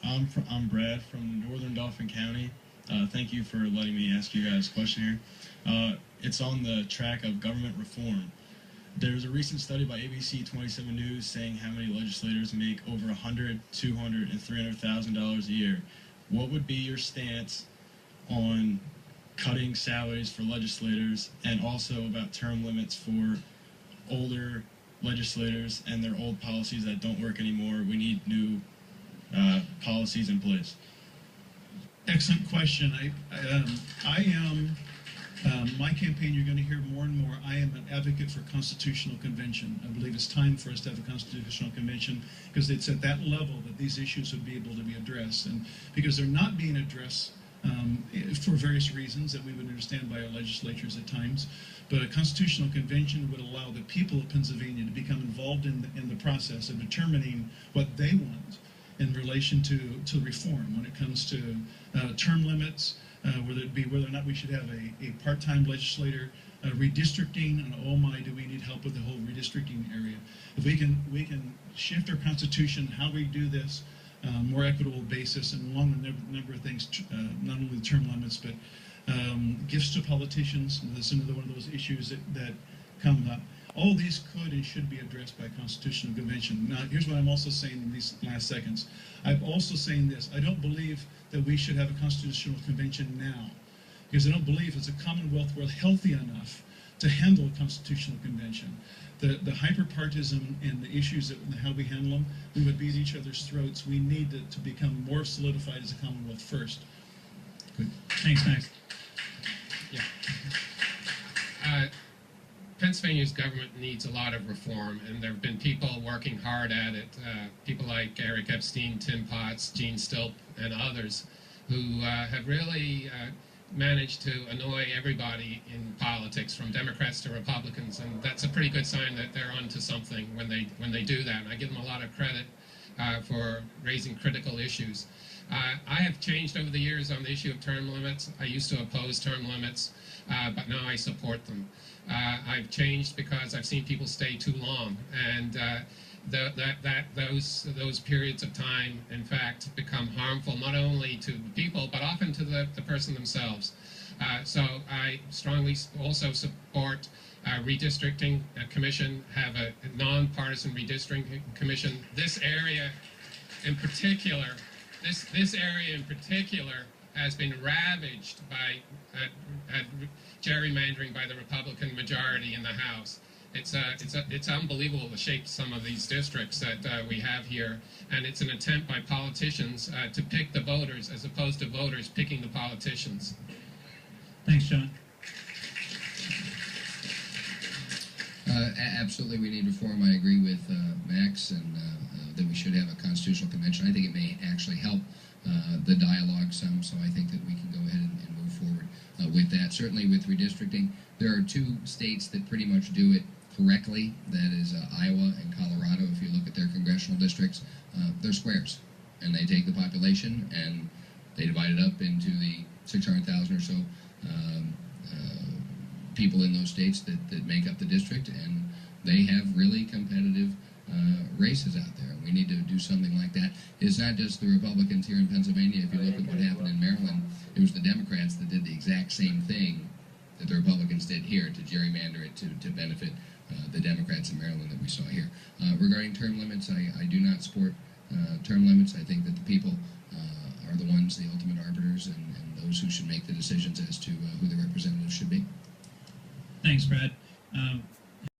I'm Brad from Northern Dauphin County. Thank you for letting me ask you guys a question here. It's on the track of government reform. There's a recent study by ABC 27 News saying how many legislators make over $100, $200, and $300,000 a year. What would be your stance on cutting salaries for legislators and also about term limits for older legislators and their old policies that don't work anymore? We need new policies in place. Excellent question. My campaign, you're going to hear more and more, I am an advocate for constitutional convention. I believe it's time for us to have a constitutional convention because it's at that level that these issues would be able to be addressed. And because they're not being addressed for various reasons that we would understand by our legislatures at times. But a constitutional convention would allow the people of Pennsylvania to become involved in the process of determining what they want in relation to reform when it comes to term limits, whether or not we should have a part-time legislator, redistricting, and oh my, do we need help with the whole redistricting area. If we can shift our constitution, how we do this, more equitable basis, and along a number of things, not only the term limits, but gifts to politicians. That's another one of those issues that come up. All these could and should be addressed by constitutional convention. Now, here's what I'm also saying in these last seconds. I'm also saying this. I don't believe that we should have a constitutional convention now, because I don't believe it's a Commonwealth world healthy enough to handle a constitutional convention. The hyper-partisan and the issues and how we handle them, we would beat each other's throats. We need to become more solidified as a Commonwealth first. Good. Thanks, Max. Yeah. Pennsylvania's government needs a lot of reform, and there have been people working hard at it, people like Eric Epstein, Tim Potts, Gene Stilp, and others, who have really managed to annoy everybody in politics, from Democrats to Republicans, and that's a pretty good sign that they're onto something when they do that. And I give them a lot of credit for raising critical issues. I have changed over the years on the issue of term limits. I used to oppose term limits, but now I support them. I've changed because I've seen people stay too long, and those periods of time, in fact, become harmful not only to the people, but often to the person themselves. So I strongly also support redistricting commission, have a nonpartisan redistricting commission. This area in particular, this area in particular has been ravaged by gerrymandering by the Republican majority in the House. It's unbelievable the shape some of these districts that we have here, and it's an attempt by politicians to pick the voters as opposed to voters picking the politicians. Thanks, John. Absolutely, we need reform. I agree with Max, and that we should have a constitutional convention. I think it may actually help the dialogue some, so I think that we can go ahead and move forward with that. Certainly with redistricting, there are two states that pretty much do it correctly. That is Iowa and Colorado. If you look at their congressional districts, they're squares, and they take the population and they divide it up into the 600,000 or so people in those states that make up the district, and they have really competitive races out there. We need to do something like that. It's not just the Republicans here in Pennsylvania. If you look at what happened in Maryland, it was the Democrats that did the exact same thing that the Republicans did here, to gerrymander it to benefit the Democrats in Maryland that we saw here. Regarding term limits, I do not support term limits. I think that the people are the ones, the ultimate arbiters, and those who should make the decisions as to who the representatives should be. Thanks, Brad.